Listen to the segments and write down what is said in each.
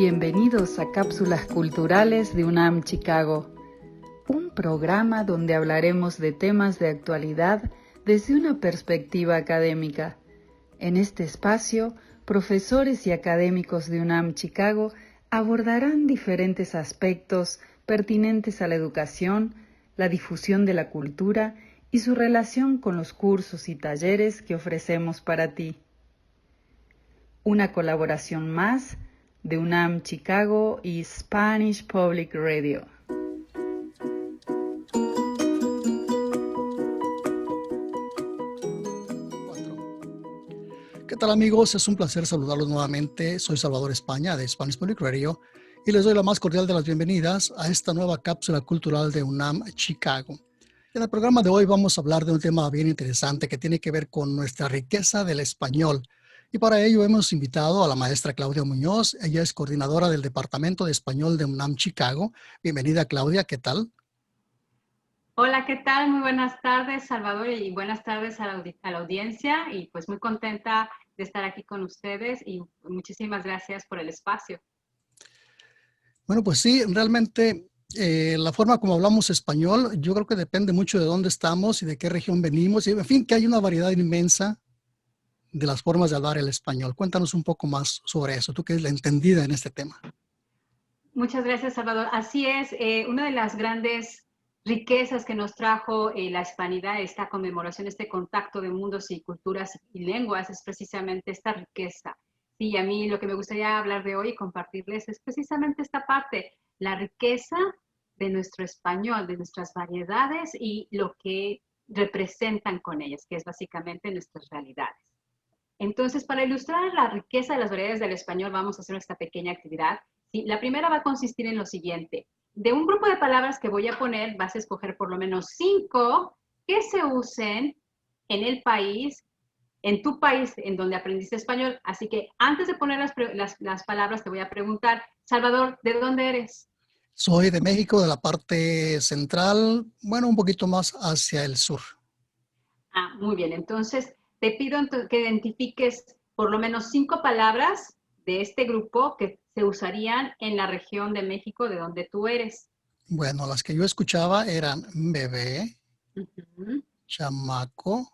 Bienvenidos a Cápsulas Culturales de UNAM Chicago, un programa donde hablaremos de temas de actualidad desde una perspectiva académica. En este espacio, profesores y académicos de UNAM Chicago abordarán diferentes aspectos pertinentes a la educación, la difusión de la cultura y su relación con los cursos y talleres que ofrecemos para ti. Una colaboración más de UNAM Chicago y Spanish Public Radio. ¿Qué tal, amigos? Es un placer saludarlos nuevamente. Soy Salvador España de Spanish Public Radio y les doy la más cordial de las bienvenidas a esta nueva cápsula cultural de UNAM Chicago. En el programa de hoy vamos a hablar de un tema bien interesante que tiene que ver con nuestra riqueza del español. Y para ello hemos invitado a la maestra Claudia Muñoz. Ella es coordinadora del Departamento de Español de UNAM Chicago. Bienvenida, Claudia. ¿Qué tal? Hola, ¿qué tal? Muy buenas tardes, Salvador, y buenas tardes a la audiencia. Y pues muy contenta de estar aquí con ustedes y muchísimas gracias por el espacio. Bueno, pues sí, realmente la forma como hablamos español, yo creo que depende mucho de dónde estamos y de qué región venimos. Y en fin, que hay una variedad inmensa de las formas de hablar el español. Cuéntanos un poco más sobre eso, tú que eres la entendida en este tema. Muchas gracias, Salvador. Así es, una de las grandes riquezas que nos trajo la hispanidad, esta conmemoración, este contacto de mundos y culturas y lenguas, es precisamente esta riqueza. Sí, a mí lo que me gustaría hablar de hoy y compartirles es precisamente esta parte, la riqueza de nuestro español, de nuestras variedades y lo que representan con ellas, que es básicamente nuestras realidades. Entonces, para ilustrar la riqueza de las variedades del español, vamos a hacer esta pequeña actividad. Sí, la primera va a consistir en lo siguiente. De un grupo de palabras que voy a poner, vas a escoger por lo menos 5 que se usen en el país, en tu país, en donde aprendiste español. Así que antes de poner las palabras, te voy a preguntar, Salvador, ¿de dónde eres? Soy de México, de la parte central, bueno, un poquito más hacia el sur. Ah, muy bien. Entonces, te pido que identifiques por lo menos 5 palabras de este grupo que se usarían en la región de México de donde tú eres. Bueno, las que yo escuchaba eran bebé, Ujú, chamaco,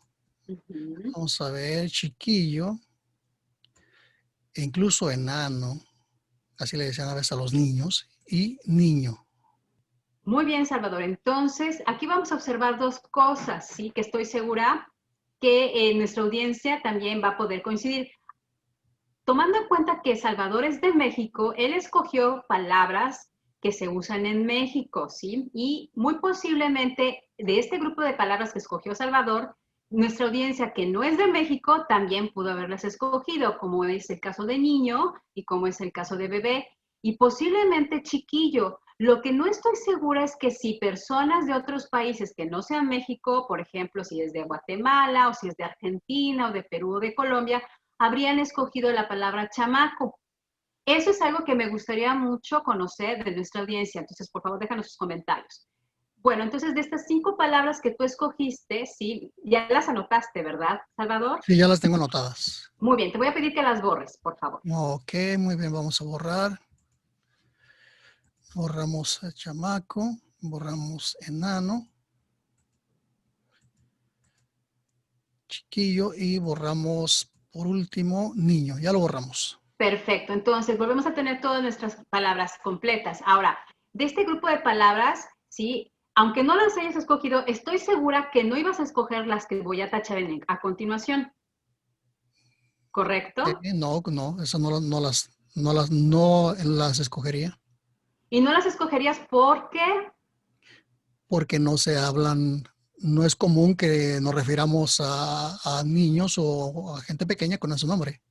ujú. vamos a ver, chiquillo, e incluso enano, así le decían a veces a los niños, y niño. Muy bien, Salvador. Entonces, aquí vamos a observar 2 cosas, ¿sí? Que estoy segura que nuestra audiencia también va a poder coincidir. Tomando en cuenta que Salvador es de México, él escogió palabras que se usan en México, ¿sí? Y muy posiblemente de este grupo de palabras que escogió Salvador, nuestra audiencia que no es de México también pudo haberlas escogido, como es el caso de niño y como es el caso de bebé y posiblemente chiquillo. Lo que no estoy segura es que si personas de otros países que no sean México, por ejemplo, si es de Guatemala o si es de Argentina o de Perú o de Colombia, habrían escogido la palabra chamaco. Eso es algo que me gustaría mucho conocer de nuestra audiencia. Entonces, por favor, déjanos sus comentarios. Bueno, entonces de estas 5 palabras que tú escogiste, sí, ya las anotaste, ¿verdad, Salvador? Sí, ya las tengo anotadas. Muy bien, te voy a pedir que las borres, por favor. Ok, muy bien, vamos a borrar. Borramos a chamaco, borramos enano, chiquillo y borramos por último niño. Ya lo borramos. Perfecto, entonces volvemos a tener todas nuestras palabras completas. Ahora, de este grupo de palabras, sí, aunque no las hayas escogido, estoy segura que no ibas a escoger las que voy a tachar a continuación. ¿Correcto? No, no, eso no las escogería Y no las escogerías porque, porque no se hablan, no es común que nos refiramos a niños o a gente pequeña con ese nombre.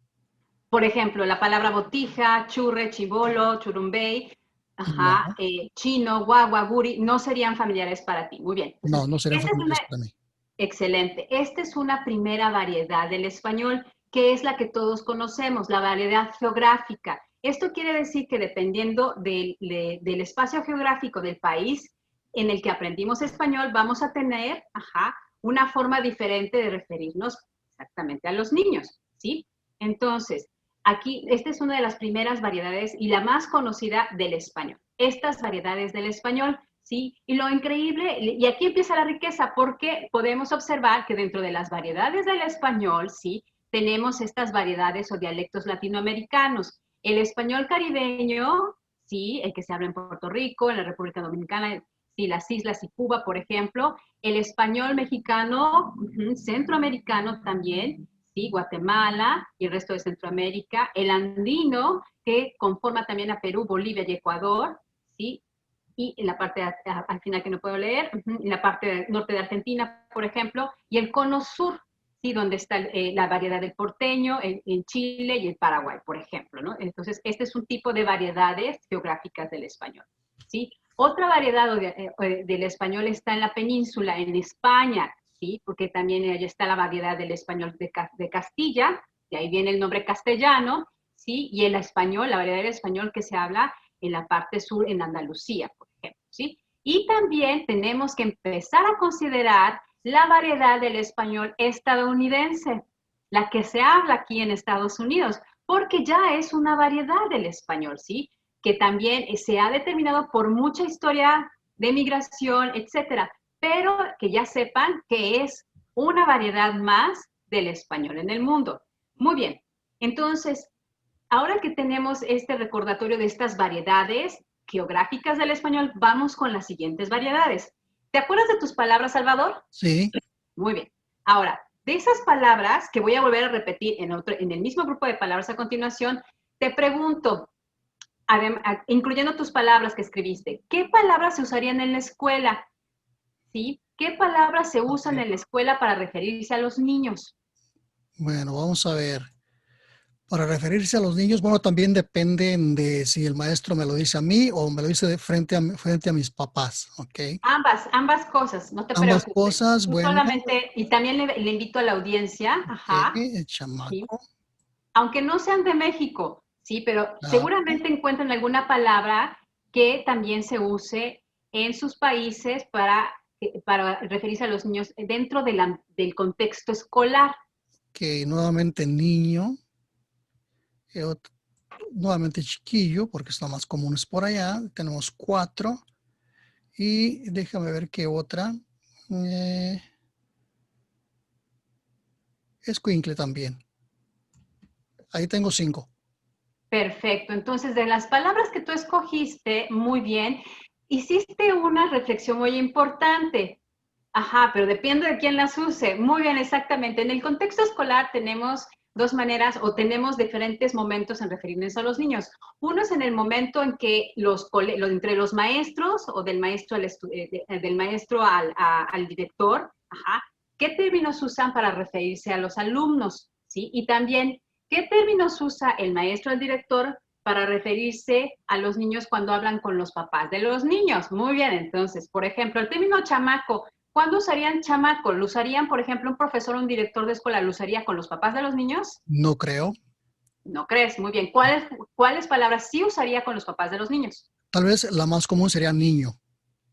por ejemplo, la palabra botija, churre, chibolo, churumbey, ajá, No, chino, guagua, guri, no serían familiares para ti. Muy bien. Entonces, no serían esta es una, familiares para mí. excelente. Esta es una primera variedad del español, que es la que todos conocemos, la variedad geográfica. Esto quiere decir que dependiendo del espacio geográfico del país en el que aprendimos español, vamos a tener, ajá, una forma diferente de referirnos exactamente a los niños, ¿sí? Entonces, aquí, esta es una de las primeras variedades y la más conocida del español. Estas variedades del español, ¿sí? Y lo increíble, y aquí empieza la riqueza, porque podemos observar que dentro de las variedades del español, ¿sí? Tenemos estas variedades o dialectos latinoamericanos. El español caribeño, ¿sí? El que se habla en Puerto Rico, en la República Dominicana, sí, las islas y Cuba, por ejemplo. El español mexicano, centroamericano también, ¿sí? Guatemala y el resto de Centroamérica. El andino, que conforma también a Perú, Bolivia y Ecuador, ¿sí? Y en la parte al final que no puedo leer, en la parte norte de Argentina, por ejemplo, y el cono sur, ¿sí? Donde está la variedad del porteño, en Chile y el Paraguay, por ejemplo, ¿no? Entonces, este es un tipo de variedades geográficas del español, ¿sí? Otra variedad del español está en la península, en España, ¿sí? Porque también ahí está la variedad del español de Castilla, de ahí viene el nombre castellano, ¿sí? Y el español, la variedad del español que se habla en la parte sur, en Andalucía, por ejemplo, ¿sí? Y también tenemos que empezar a considerar la variedad del español estadounidense, la que se habla aquí en Estados Unidos, porque ya es una variedad del español, ¿sí? Que también se ha determinado por mucha historia de migración, etcétera, pero que ya sepan que es una variedad más del español en el mundo. Muy bien, entonces, ahora que tenemos este recordatorio de estas variedades geográficas del español, vamos con las siguientes variedades. ¿Te acuerdas de tus palabras, Salvador? Sí. Muy bien. Ahora, de esas palabras que voy a volver a repetir en el mismo grupo de palabras a continuación, te pregunto, incluyendo tus palabras que escribiste, ¿qué palabras se usarían en la escuela? ¿Sí? ¿Qué palabras se usan en la escuela para referirse a los niños? Bueno, vamos a ver. Para referirse a los niños, bueno, también depende de si el maestro me lo dice a mí o me lo dice de frente a mis papás, ¿ok? Ambas cosas, no te Ambas preocupes. cosas, Tú bueno, solamente, y también le invito a la audiencia, ok, el ¿sí? chamaco, Aunque no sean de México, sí, pero claro, seguramente encuentran alguna palabra que también se use en sus países para referirse a los niños dentro del contexto escolar. que nuevamente niño, eh, ot- nuevamente chiquillo, porque están más comunes por allá, tenemos 4, y déjame ver qué otra, eh, escuincle también, ahí tengo 5. Perfecto. Entonces, de las palabras que tú escogiste, muy bien, hiciste una reflexión muy importante. Ajá, pero depende de quién las use. Muy bien, exactamente. En el contexto escolar tenemos dos maneras o tenemos diferentes momentos en referirnos a los niños. Uno es en el momento en que entre los maestros o del maestro al director, ajá, ¿qué términos usan para referirse a los alumnos? ¿Sí? Y también, ¿qué términos usa el maestro al director para referirse a los niños cuando hablan con los papás de los niños? Muy bien, entonces, por ejemplo, el término chamaco. ¿Cuándo usarían chamaco? ¿Lo usarían, por ejemplo, un profesor o un director de escuela? ¿Lo usaría con los papás de los niños? No creo. No crees. Muy bien. ¿Cuáles palabras sí usaría con los papás de los niños? Tal vez la más común sería niño,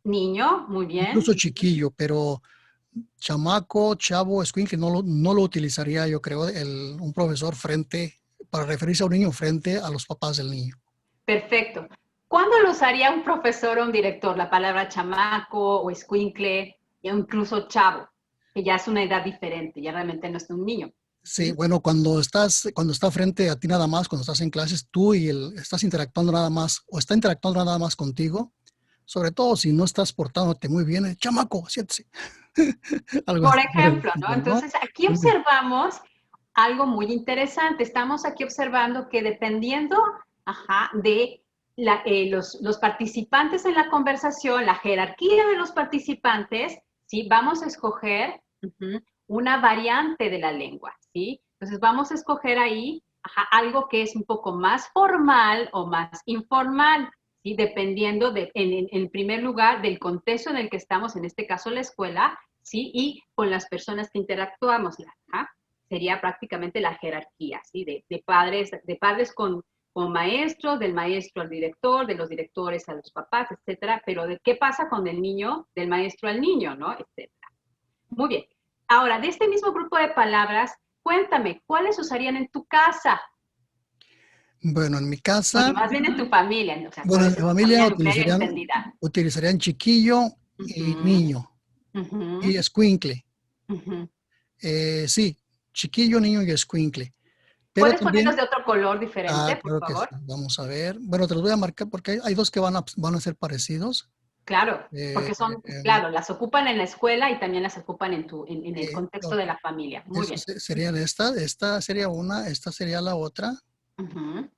Niño, muy incluso bien. chiquillo, pero chamaco, chavo, escuincle no lo utilizaría, yo creo, un profesor para referirse a un niño frente a los papás del niño. Perfecto. ¿Cuándo lo usaría un profesor o un director? La palabra chamaco o escuincle, o incluso chavo, que ya es una edad diferente, ya realmente no es un niño. Sí, bueno, cuando está frente a ti nada más, cuando estás en clases, tú y él estás interactuando nada más, o está interactuando nada más contigo, sobre todo si no estás portándote muy bien, chamaco, siéntese. Algo Por así por el ejemplo, ¿no? estilo, ¿no? Entonces, aquí observamos algo muy interesante. Estamos aquí observando que dependiendo, de los participantes en la conversación, la jerarquía de los participantes, ¿sí? Vamos a escoger una variante de la lengua, ¿sí? Entonces, vamos a escoger ahí, algo que es un poco más formal o más informal, ¿sí? Dependiendo, en primer lugar, del contexto en el que estamos, en este caso la escuela, ¿sí? Y con las personas que interactuamos, sería prácticamente la jerarquía, ¿sí? De padres con maestros, del maestro al director, de los directores a los papás, etcétera, pero de qué pasa con el niño, del maestro al niño, ¿no? Etcétera. Muy bien. Ahora, de este mismo grupo de palabras, cuéntame, ¿cuáles usarían en tu casa? Bueno, en mi Bueno, casa, más bien en tu familia, o sea, bueno, puede en mi ser tu familia familia nuclear y extendida. utilizarían chiquillo y Ujú, niño y ujú, escuincle. ujú. Sí, chiquillo, niño y escuincle. Pero ¿Puedes ponerlos también, de otro color diferente, por claro que sí, favor? vamos a ver. Bueno, te los voy a marcar porque hay dos que van a ser parecidos. Claro, Eh, porque son, em, claro, las ocupan en la escuela y también las ocupan en el contexto ok, de la familia. Muy eso bien. serían esta sería una, esta sería la otra. Ujú.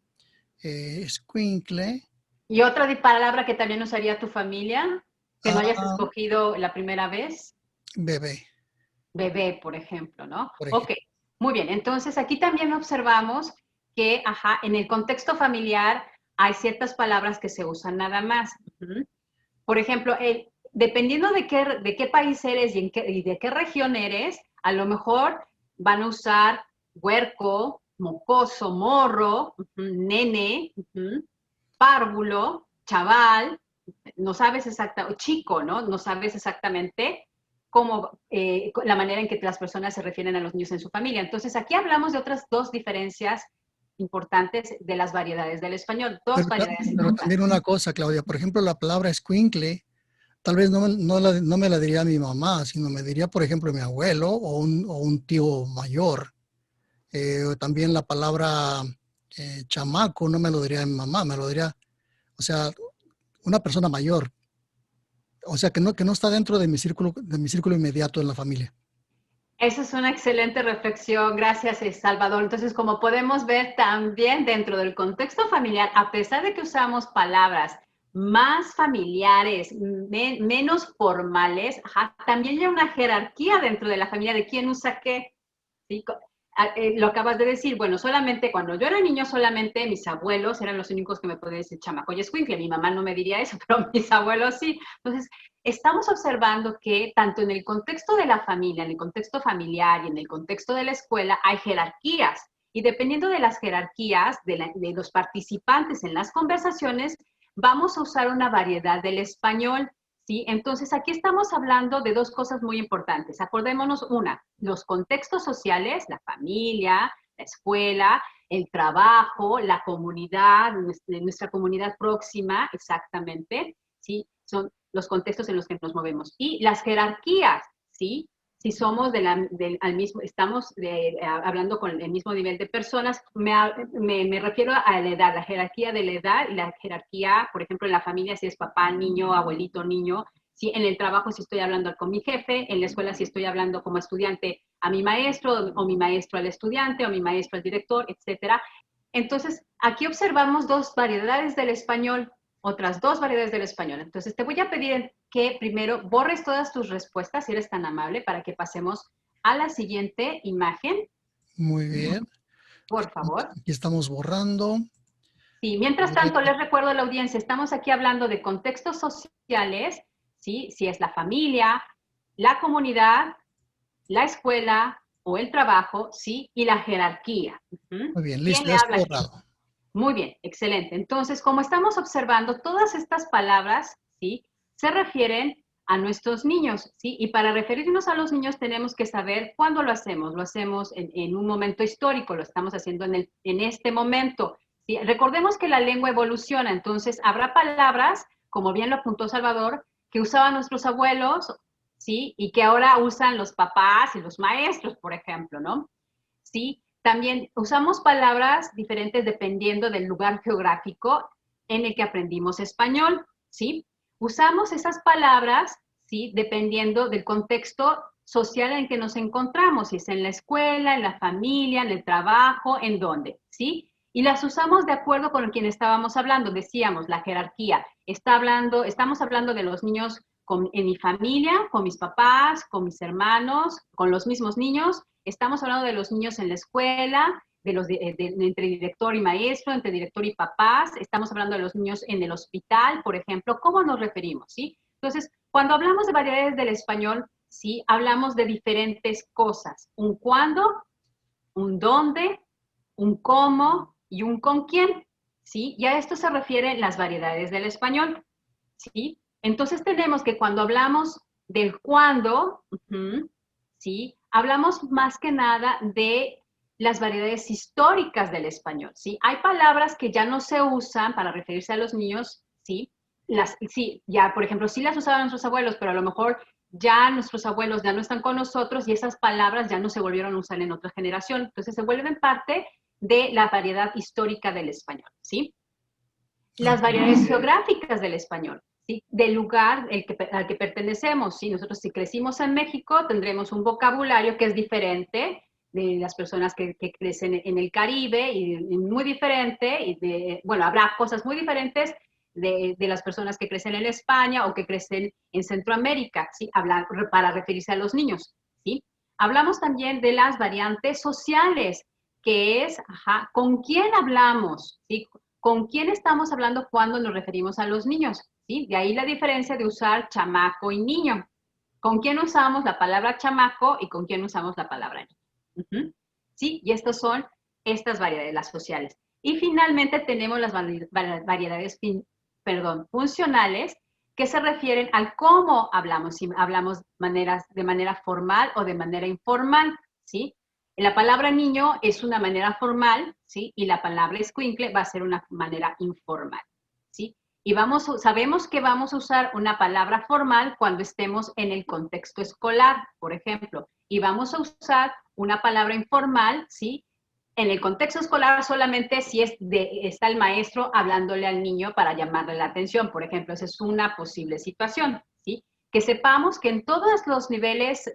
Escuincle, Y otra palabra que también usaría tu familia, que no hayas ah, escogido la primera vez, bebé, bebé, por ejemplo, ¿no? por Ok, ejemplo. muy bien. Entonces, aquí también observamos que, ajá, en el contexto familiar hay ciertas palabras que se usan nada más. Ujú. Por ejemplo, dependiendo de qué país eres y de qué región eres, a lo mejor van a usar huerco, mocoso, morro, ujú, nene, ujú, párvulo, chaval, no sabes exactamente, chico, ¿no? No sabes exactamente cómo, la manera en que las personas se refieren a los niños en su familia. Entonces, aquí hablamos de otras dos diferencias importantes de las variedades del español, dos variedades Pero también importantes. una cosa, Claudia, por ejemplo, la palabra escuincle, tal vez no me la diría mi mamá, sino me diría, por ejemplo, mi abuelo o un tío mayor. O también la palabra chamaco no me lo diría mi mamá, me lo diría, o sea, una persona mayor. O sea, que no está dentro de mi círculo inmediato en la familia. Esa es una excelente reflexión, gracias Salvador. Entonces, como podemos ver también dentro del contexto familiar, a pesar de que usamos palabras más familiares, menos formales, ajá, también hay una jerarquía dentro de la familia de quién usa qué. ¿Sí? Lo acabas de decir, bueno, solamente cuando yo era niño, solamente mis abuelos eran los únicos que me podían decir chamaco y escuincle. Mi mamá no me diría eso, pero mis abuelos sí. Entonces, estamos observando que tanto en el contexto de la familia, en el contexto familiar y en el contexto de la escuela hay jerarquías. Y dependiendo de las jerarquías de los participantes en las conversaciones, vamos a usar una variedad del español. ¿Sí? Entonces, aquí estamos hablando de dos cosas muy importantes. Acordémonos, una, los contextos sociales, la familia, la escuela, el trabajo, la comunidad, nuestra comunidad próxima, exactamente, ¿sí? Son los contextos en los que nos movemos. Y las jerarquías, ¿sí? Si somos al mismo, estamos hablando con el mismo nivel de personas, me refiero a la edad, la jerarquía de la edad y la jerarquía, por ejemplo, en la familia, si es papá, niño, abuelito, niño, si en el trabajo si estoy hablando con mi jefe, en la escuela si estoy hablando como estudiante a mi maestro, o mi maestro al estudiante, o mi maestro al director, etcétera. Entonces, aquí observamos dos variedades del español, otras dos variedades del español. Entonces, te voy a pedir que primero borres todas tus respuestas, si eres tan amable, para que pasemos a la siguiente imagen, Muy bien. por favor. Aquí estamos borrando. Sí, mientras tanto, les recuerdo a la audiencia, estamos aquí hablando de contextos sociales, ¿sí? Si es la familia, la comunidad, la escuela o el trabajo, ¿sí? Y la jerarquía. Uh-huh. Muy bien, ¿Quién listo, le ya está habla a quién? borrado. Muy bien, excelente. Entonces, como estamos observando, todas estas palabras, ¿sí? Se refieren a nuestros niños, ¿sí? Y para referirnos a los niños tenemos que saber cuándo lo hacemos. Lo hacemos en un momento histórico, lo estamos haciendo en este momento. ¿Sí? Recordemos que la lengua evoluciona, entonces habrá palabras, como bien lo apuntó Salvador, que usaban nuestros abuelos, ¿sí? Y que ahora usan los papás y los maestros, por ejemplo, ¿no? ¿Sí? También usamos palabras diferentes dependiendo del lugar geográfico en el que aprendimos español, ¿sí? Usamos esas palabras, ¿sí? Dependiendo del contexto social en que nos encontramos, si es en la escuela, en la familia, en el trabajo, en dónde, ¿sí? Y las usamos de acuerdo con quien estábamos hablando, decíamos, la jerarquía. Estamos hablando de los niños en mi familia, con mis papás, con mis hermanos, con los mismos niños. Estamos hablando de los niños en la escuela, entre director y maestro, entre director y papás. Estamos hablando de los niños en el hospital, por ejemplo. ¿Cómo nos referimos? ¿Sí? Entonces, cuando hablamos de variedades del español, sí, hablamos de diferentes cosas. Un cuándo, un dónde, un cómo y un con quién. ¿Sí? Y a esto se refieren las variedades del español. ¿Sí? Entonces tenemos que cuando hablamos del cuándo, ¿sí? Hablamos más que nada de las variedades históricas del español, ¿sí? Hay palabras que ya no se usan para referirse a los niños, ¿sí? Sí, ya, por ejemplo, sí las usaban nuestros abuelos, pero a lo mejor ya nuestros abuelos ya no están con nosotros y esas palabras ya no se volvieron a usar en otra generación. Entonces se vuelven parte de la variedad histórica del español, ¿sí? Las variedades geográficas del español, ¿sí? Del lugar al que pertenecemos, ¿sí? Nosotros si crecimos en México tendremos un vocabulario que es diferente de las personas que crecen en el Caribe y muy diferente, bueno, habrá cosas muy diferentes de las personas que crecen en España o que crecen en Centroamérica, ¿sí? Para referirse a los niños, ¿sí? Hablamos también de las variantes sociales, que es, ¿con quién hablamos? ¿Sí? ¿Con quién estamos hablando cuando nos referimos a los niños? ¿Sí? De ahí la diferencia de usar chamaco y niño. ¿Con quién usamos la palabra chamaco y con quién usamos la palabra niño? ¿Sí? Y estas son estas variedades, las sociales. Y finalmente tenemos las variedades funcionales, que se refieren al cómo hablamos, si hablamos de manera formal o de manera informal, ¿sí? La palabra niño es una manera formal, ¿sí? Y la palabra escuincle va a ser una manera informal, ¿sí? Y sabemos que vamos a usar una palabra formal cuando estemos en el contexto escolar, por ejemplo, y vamos a usar una palabra informal, ¿sí? En el contexto escolar solamente si está el maestro hablándole al niño para llamarle la atención, por ejemplo, esa es una posible situación, ¿sí? Que sepamos que en todos los niveles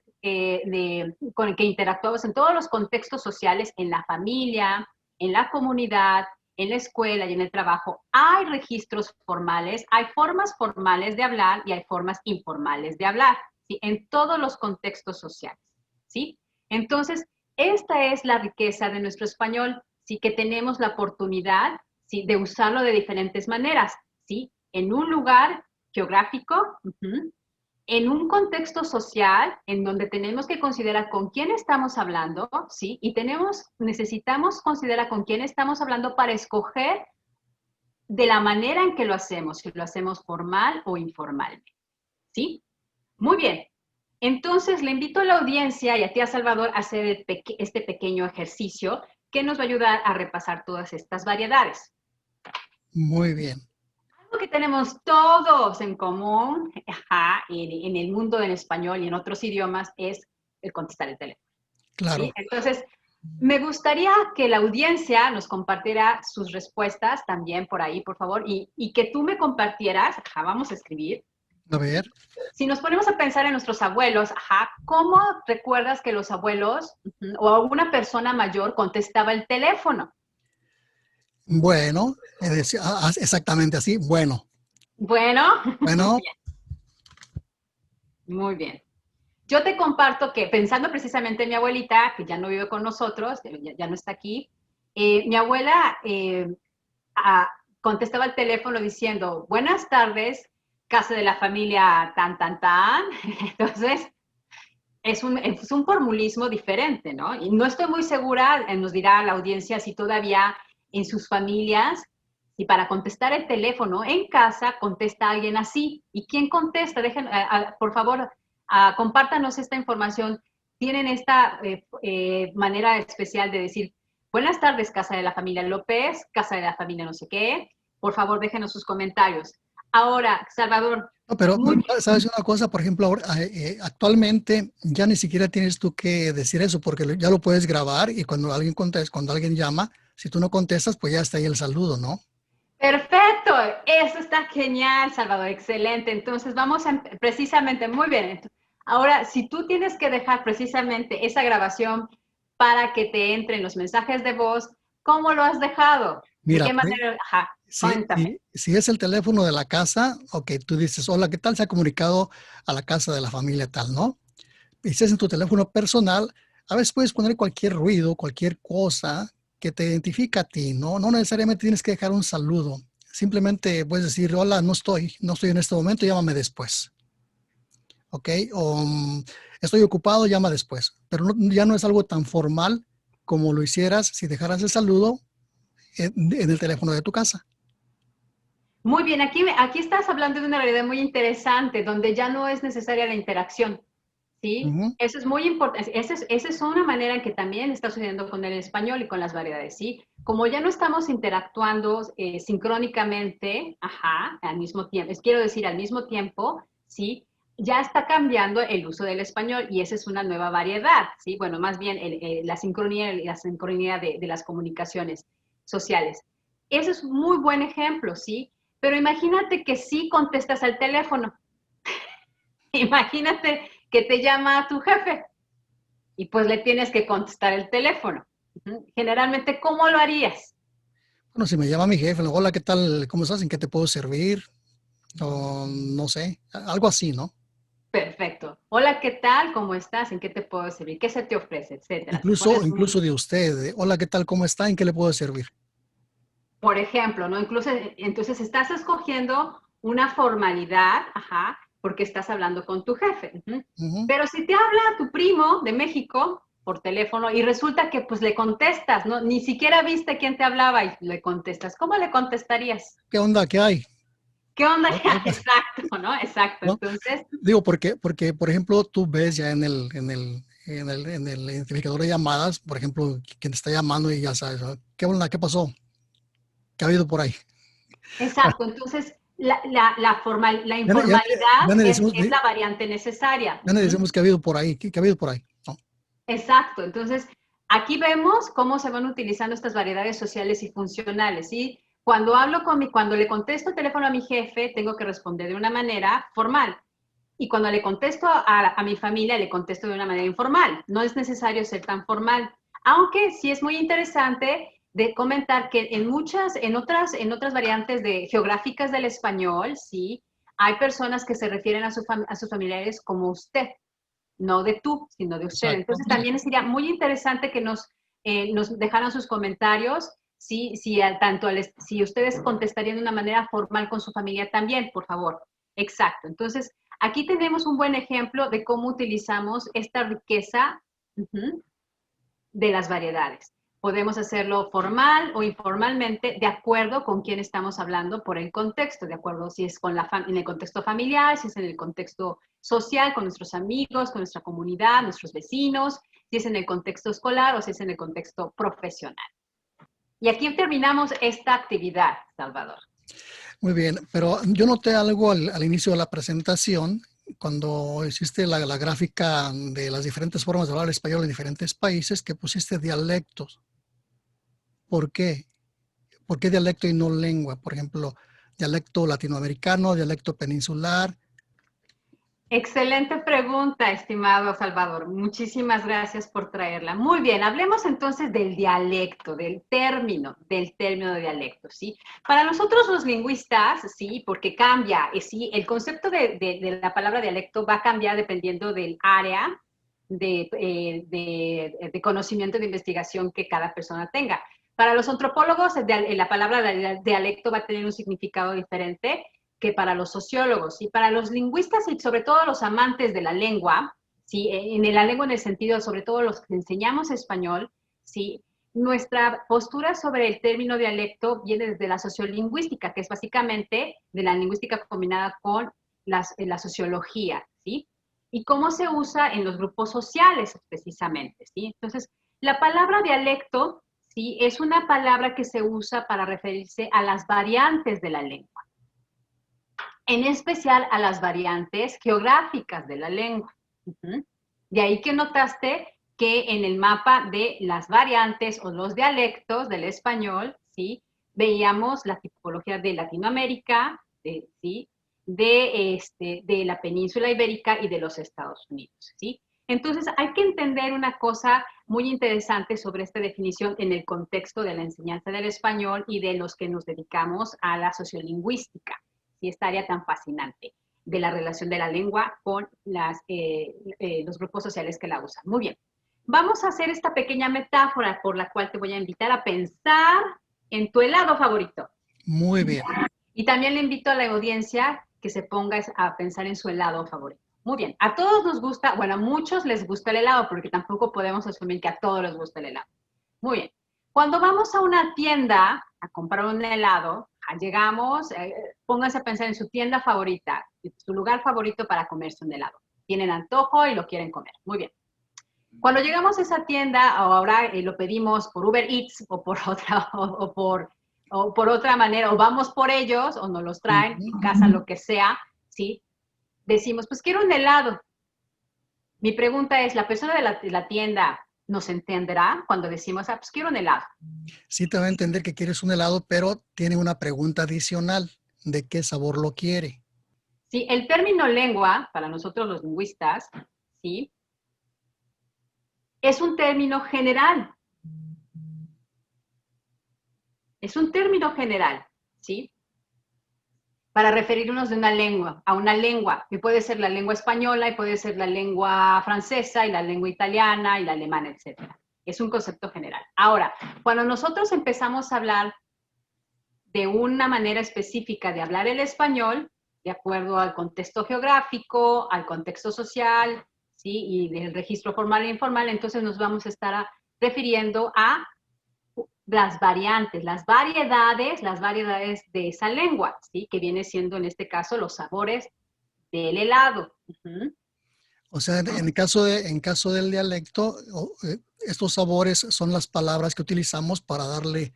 con el que interactuamos, en todos los contextos sociales, en la familia, en la comunidad, en la escuela y en el trabajo, hay registros formales, hay formas formales de hablar y hay formas informales de hablar, ¿sí? En todos los contextos sociales, ¿sí? Entonces, esta es la riqueza de nuestro español, ¿sí? Que tenemos la oportunidad, ¿sí? De usarlo de diferentes maneras, ¿sí? En un lugar geográfico, en un contexto social en donde tenemos que considerar con quién estamos hablando, ¿sí? Y necesitamos considerar con quién estamos hablando para escoger de la manera en que lo hacemos, si lo hacemos formal o informalmente, ¿sí? Muy bien. Entonces, le invito a la audiencia y a ti, a Salvador, a hacer este pequeño ejercicio que nos va a ayudar a repasar todas estas variedades. Muy bien. Algo que tenemos todos en común en el mundo del español y en otros idiomas es el contestar el teléfono. Claro. ¿Sí? Entonces, me gustaría que la audiencia nos compartiera sus respuestas también por ahí, por favor, y que tú me compartieras, vamos a escribir. A ver. Si nos ponemos a pensar en nuestros abuelos, ¿cómo recuerdas que los abuelos o alguna persona mayor contestaba el teléfono? Bueno, exactamente así. Bueno. Bueno. Bueno. Muy bien. Yo te comparto que pensando precisamente en mi abuelita, que ya no vive con nosotros, ya no está aquí, mi abuela contestaba el teléfono diciendo, buenas tardes, casa de la familia tan, tan, tan. Entonces, es un formulismo diferente, ¿no? Y no estoy muy segura, nos dirá la audiencia, si todavía en sus familias, si para contestar el teléfono en casa contesta alguien así. ¿Y quién contesta? Por favor, compártanos esta información. ¿Tienen esta manera especial de decir, buenas tardes, casa de la familia López, casa de la familia no sé qué? Por favor, déjenos sus comentarios. Ahora, Salvador. No, pero sabes una cosa, por ejemplo, ahora, actualmente ya ni siquiera tienes tú que decir eso porque ya lo puedes grabar y cuando alguien contesta, cuando alguien llama, si tú no contestas, pues ya está ahí el saludo, ¿no? Perfecto, eso está genial, Salvador, excelente. Entonces vamos precisamente, muy bien. Ahora, si tú tienes que dejar precisamente esa grabación para que te entren los mensajes de voz, ¿cómo lo has dejado? Mira, ¿de qué manera? Si es el teléfono de la casa, ok, tú dices, hola, ¿qué tal? Se ha comunicado a la casa de la familia tal, ¿no? Y si es en tu teléfono personal, a veces puedes poner cualquier ruido, cualquier cosa que te identifica a ti, ¿no? No necesariamente tienes que dejar un saludo. Simplemente puedes decir, hola, no estoy en este momento, llámame después. ¿Ok? O estoy ocupado, llama después. Pero ya no es algo tan formal como lo hicieras si dejaras el saludo en el teléfono de tu casa. Muy bien, aquí estás hablando de una realidad muy interesante, donde ya no es necesaria la interacción, ¿sí? Ujú. Eso es muy importante. Esa es una manera en que también está sucediendo con el español y con las variedades, ¿sí? Como ya no estamos interactuando sincrónicamente, al mismo tiempo, quiero decir, al mismo tiempo, ¿sí? Ya está cambiando el uso del español y esa es una nueva variedad, ¿sí? Bueno, más bien la sincronía de las comunicaciones sociales. Ese es un muy buen ejemplo, ¿sí? Pero imagínate que sí contestas al teléfono. Imagínate que te llama tu jefe y pues le tienes que contestar el teléfono. Generalmente, ¿cómo lo harías? Bueno, si me llama mi jefe, hola, ¿qué tal? ¿Cómo estás? ¿En qué te puedo servir? O no sé, algo así, ¿no? Perfecto. Hola, ¿qué tal? ¿Cómo estás? ¿En qué te puedo servir? ¿Qué se te ofrece? Etcétera. Te Incluso, pones incluso de usted, hola, ¿qué tal? ¿Cómo está? ¿En qué le puedo servir? por ejemplo, ¿no? Incluso, entonces estás escogiendo una formalidad, porque estás hablando con tu jefe. Ujú. Pero si te habla tu primo de México por teléfono y resulta que pues le contestas, ¿no? Ni siquiera viste quién te hablaba y le contestas. ¿Cómo le contestarías? ¿Qué onda? ¿Qué hay? ¿Qué onda? Algo así, Exacto, ¿no? Exacto. ¿no? Entonces, Digo, porque, por ejemplo, tú ves ya en el identificador de llamadas, por ejemplo, quien te está llamando y ya sabes, ¿no? ¿Qué onda? ¿Qué pasó? ¿Qué ha habido por ahí? exacto. Entonces, la Ya, ya, informalidad ya ni decimos, es la variante necesaria. ya ni decimos qué ha habido por ahí, qué ha habido por ahí, ¿no? Exacto. Entonces, aquí vemos cómo se van utilizando estas variedades sociales y funcionales, ¿sí? Cuando le contesto teléfono a mi jefe, tengo que responder de una manera formal. Y cuando le contesto a mi familia, le contesto de una manera informal. No es necesario ser tan formal. Aunque sí es muy interesante de comentar que en otras variantes geográficas del español, sí, hay personas que se refieren a sus familiares como usted, no de tú, sino de usted. Exacto, Entonces sí. también sería muy interesante que nos dejaran sus comentarios, si ustedes contestarían de una manera formal con su familia también, por favor. Exacto. Entonces, aquí tenemos un buen ejemplo de cómo utilizamos esta riqueza de las variedades. Podemos hacerlo formal o informalmente, de acuerdo con quién estamos hablando por el contexto, de acuerdo si es en el contexto familiar, si es en el contexto social, con nuestros amigos, con nuestra comunidad, nuestros vecinos, si es en el contexto escolar o si es en el contexto profesional. Y aquí terminamos esta actividad, Salvador. Muy bien, pero yo noté algo al inicio de la presentación, cuando hiciste la gráfica de las diferentes formas de hablar español en diferentes países, que pusiste dialectos. ¿Por qué? ¿Por qué dialecto y no lengua? Por ejemplo, dialecto latinoamericano, dialecto peninsular. Excelente pregunta, estimado Salvador. Muchísimas gracias por traerla. Muy bien, hablemos entonces del dialecto, del término de dialecto, ¿sí? Para nosotros los lingüistas, sí, porque cambia, sí, el concepto de la palabra dialecto va a cambiar dependiendo del área de conocimiento de investigación que cada persona tenga. Para los antropólogos, la palabra dialecto va a tener un significado diferente que para los sociólogos y para los lingüistas y sobre todo los amantes de la lengua, ¿sí? La lengua en el sentido, sobre todo los que enseñamos español, ¿sí? Nuestra postura sobre el término dialecto viene desde la sociolingüística, que es básicamente de la lingüística combinada con la sociología, ¿sí? Y cómo se usa en los grupos sociales precisamente, ¿sí? Entonces, la palabra dialecto, ¿sí? Es una palabra que se usa para referirse a las variantes de la lengua, en especial a las variantes geográficas de la lengua. De ahí que notaste que en el mapa de las variantes o los dialectos del español, ¿sí? Veíamos la tipología de Latinoamérica, ¿sí? De la península ibérica y de los Estados Unidos, ¿sí? Entonces, hay que entender una cosa muy interesante sobre esta definición en el contexto de la enseñanza del español y de los que nos dedicamos a la sociolingüística, ¿sí? Esta área tan fascinante de la relación de la lengua con los grupos sociales que la usan. Muy bien. Vamos a hacer esta pequeña metáfora por la cual te voy a invitar a pensar en tu helado favorito. Muy bien. Y también le invito a la audiencia que se ponga a pensar en su helado favorito. Muy bien. A todos nos gusta, bueno, a muchos les gusta el helado, porque tampoco podemos asumir que a todos les gusta el helado. Muy bien. Cuando vamos a una tienda a comprar un helado, llegamos, pónganse a pensar en su tienda favorita, su lugar favorito para comerse un helado. tienen antojo y lo quieren comer. Muy bien. Cuando llegamos a esa tienda, o ahora lo pedimos por Uber Eats o por otra, o por otra manera, o vamos por ellos, o nos los traen en casa, lo que sea, ¿sí? Decimos, pues quiero un helado. Mi pregunta es, ¿la persona de la tienda nos entenderá cuando decimos, pues quiero un helado? Sí te va a entender que quieres un helado, pero tiene una pregunta adicional. ¿De qué sabor lo quiere? Sí, el término lengua, para nosotros los lingüistas, ¿sí? Es un término general. Es un término general, ¿sí? Para referirnos de una lengua, a una lengua, que puede ser la lengua española y puede ser la lengua francesa y la lengua italiana y la alemana, etc. Es un concepto general. Ahora, cuando nosotros empezamos a hablar de una manera específica de hablar el español, de acuerdo al contexto geográfico, al contexto social, ¿sí? Y del registro formal e informal, entonces nos vamos a estar refiriendo a las variantes, las variedades de esa lengua, ¿sí? Que viene siendo en este caso los sabores del helado. O sea, en caso del dialecto, estos sabores son las palabras que utilizamos para darle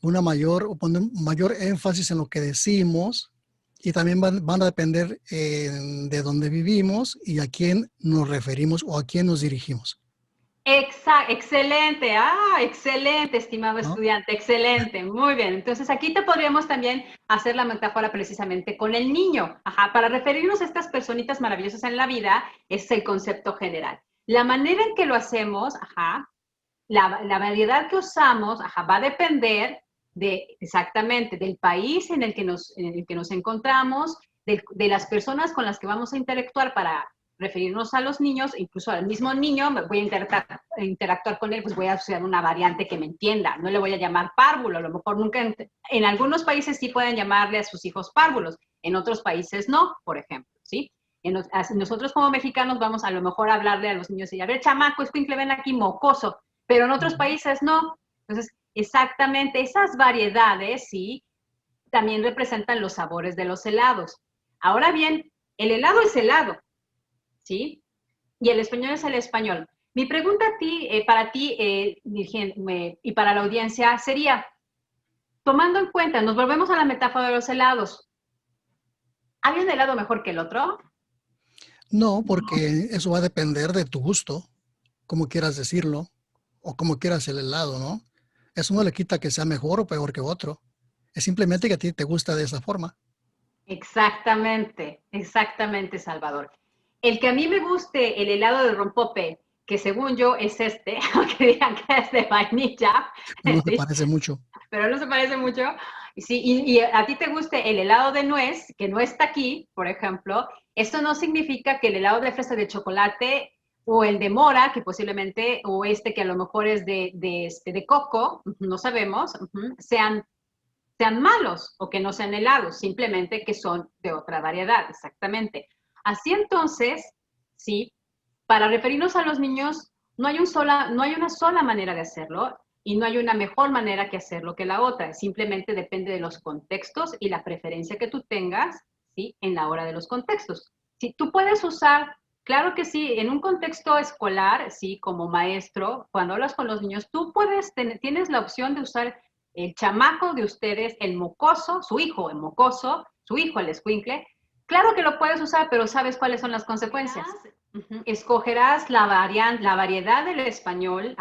una mayor o poner mayor énfasis en lo que decimos, y también van a depender de dónde vivimos y a quién nos referimos o a quién nos dirigimos. Excelente, excelente, estimado ¿No? estudiante, excelente, muy bien. Entonces aquí te podríamos también hacer la metáfora precisamente con el niño. Ajá, para referirnos a estas personitas maravillosas en la vida, es el concepto general. La manera en que lo hacemos, ajá, la variedad que usamos, ajá, va a depender de exactamente del país en el que nos encontramos, de las personas con las que vamos a interactuar para referirnos a los niños, incluso al mismo niño, voy a interactuar con él, pues voy a usar una variante que me entienda. No le voy a llamar párvulo, a lo mejor nunca, en algunos países sí pueden llamarle a sus hijos párvulos, en otros países no, por ejemplo, ¿sí? Nosotros como mexicanos vamos a lo mejor a hablarle a los niños y a ver, chamaco, escuincle, ven aquí, mocoso, pero en otros países no. Entonces, exactamente esas variedades, ¿sí? También representan los sabores de los helados. Ahora bien, el helado es helado, ¿sí? Y el español es el español. Mi pregunta a ti, para ti y para la audiencia sería, tomando en cuenta, nos volvemos a la metáfora de los helados. ¿Hay un helado mejor que el otro? No, porque eso va a depender de tu gusto, como quieras decirlo, o como quieras el helado, ¿no? Eso no le quita que sea mejor o peor que otro. Es simplemente que a ti te gusta de esa forma. Exactamente, Salvador. El que a mí me guste el helado de rompope, que según yo es este, aunque digan que es de vainilla, No te ¿sí? parece mucho. Pero no se parece mucho. Sí, y a ti te guste el helado de nuez, que no está aquí, por ejemplo, esto no significa que el helado de fresa de chocolate o el de mora, que posiblemente, o este que a lo mejor es de coco, no sabemos, sean malos o que no sean helados, simplemente que son de otra variedad, exactamente. Así entonces, sí, para referirnos a los niños, no hay una sola manera de hacerlo y no hay una mejor manera que hacerlo que la otra. Simplemente depende de los contextos y la preferencia que tú tengas, ¿sí? En la hora de los contextos. Si tú puedes usar, claro que sí, en un contexto escolar, sí, como maestro, cuando hablas con los niños, tú tienes la opción de usar el chamaco de ustedes, el mocoso, su hijo, el mocoso, su hijo, el escuincle. Claro que lo puedes usar, pero ¿sabes cuáles son las consecuencias? Escogerás la variedad del español,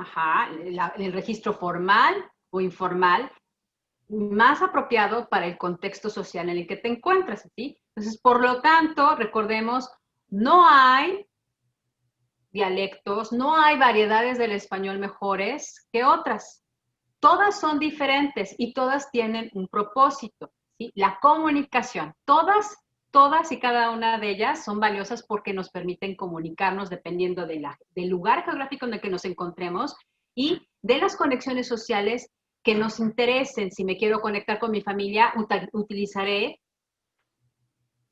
el registro formal o informal, más apropiado para el contexto social en el que te encuentras, ¿sí? Entonces, por lo tanto, recordemos, no hay dialectos, no hay variedades del español mejores que otras. Todas son diferentes y todas tienen un propósito, ¿sí? La comunicación, todas y cada una de ellas son valiosas porque nos permiten comunicarnos dependiendo del lugar geográfico en el que nos encontremos y de las conexiones sociales que nos interesen. Si me quiero conectar con mi familia, utilizaré,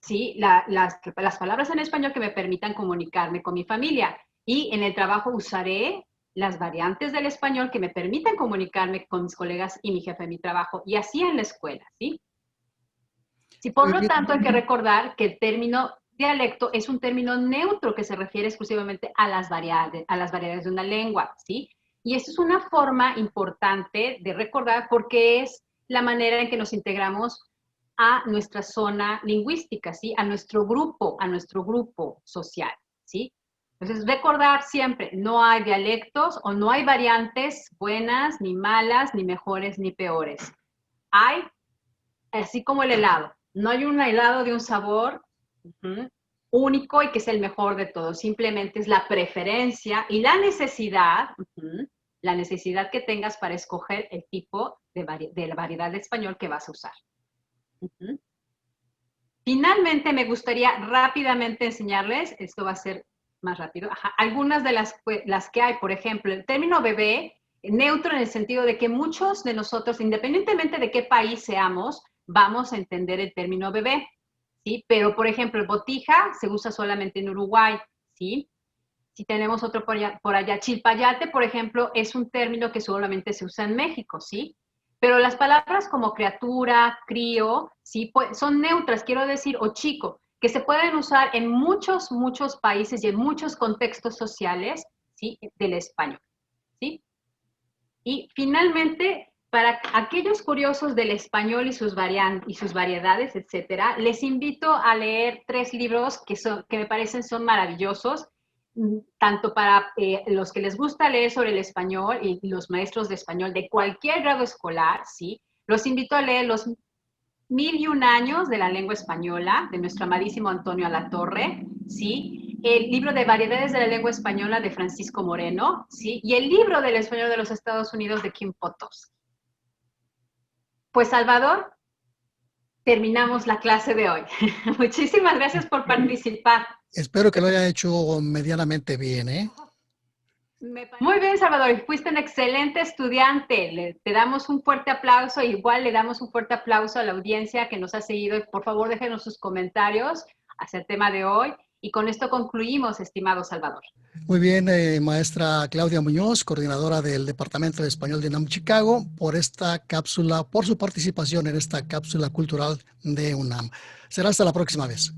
¿sí? las palabras en español que me permitan comunicarme con mi familia. Y en el trabajo usaré las variantes del español que me permitan comunicarme con mis colegas y mi jefe de mi trabajo. Y así en la escuela, ¿sí? Sí, por Muy lo bien. tanto, hay que recordar que el término dialecto es un término neutro que se refiere exclusivamente a las variedades de una lengua, ¿sí? Y esto es una forma importante de recordar porque es la manera en que nos integramos a nuestra zona lingüística, ¿sí? A nuestro grupo social, ¿sí? Entonces, recordar siempre, no hay dialectos o no hay variantes buenas, ni malas, ni mejores, ni peores. Hay, así como el helado, no hay un helado de un sabor único y que es el mejor de todos, simplemente es la preferencia y la necesidad que tengas para escoger el tipo de la variedad de español que vas a usar. Finalmente, me gustaría rápidamente enseñarles, esto va a ser más rápido, algunas de las que hay. Por ejemplo, el término bebé, neutro en el sentido de que muchos de nosotros, independientemente de qué país seamos, vamos a entender el término bebé, ¿sí? Pero, por ejemplo, botija se usa solamente en Uruguay, ¿sí? Si tenemos otro por allá, chilpayate, por ejemplo, es un término que solamente se usa en México, ¿sí? Pero las palabras como criatura, crío, ¿sí? Pues, son neutras, quiero decir, o chico, que se pueden usar en muchos países y en muchos contextos sociales, ¿sí? Del español, ¿sí? Y finalmente, para aquellos curiosos del español y sus variedades, etcétera, les invito a leer 3 libros que me parecen son maravillosos, tanto para los que les gusta leer sobre el español y los maestros de español de cualquier grado escolar, ¿sí? Los invito a leer Los 1001 años de la lengua española, de nuestro amadísimo Antonio Alatorre, ¿sí? El libro de variedades de la lengua española de Francisco Moreno, ¿sí? Y el libro del español de los Estados Unidos de Kim Potowski. Pues, Salvador, terminamos la clase de hoy. Muchísimas gracias por participar. Espero que lo haya hecho medianamente bien, ¿eh? Muy bien, Salvador, fuiste un excelente estudiante. Te damos un fuerte aplauso, igual le damos un fuerte aplauso a la audiencia que nos ha seguido. Por favor, déjenos sus comentarios hacia el tema de hoy. Y con esto concluimos, estimado Salvador. Muy bien, maestra Claudia Muñoz, coordinadora del Departamento de Español de UNAM Chicago, por esta cápsula, por su participación en esta cápsula cultural de UNAM. Será hasta la próxima vez.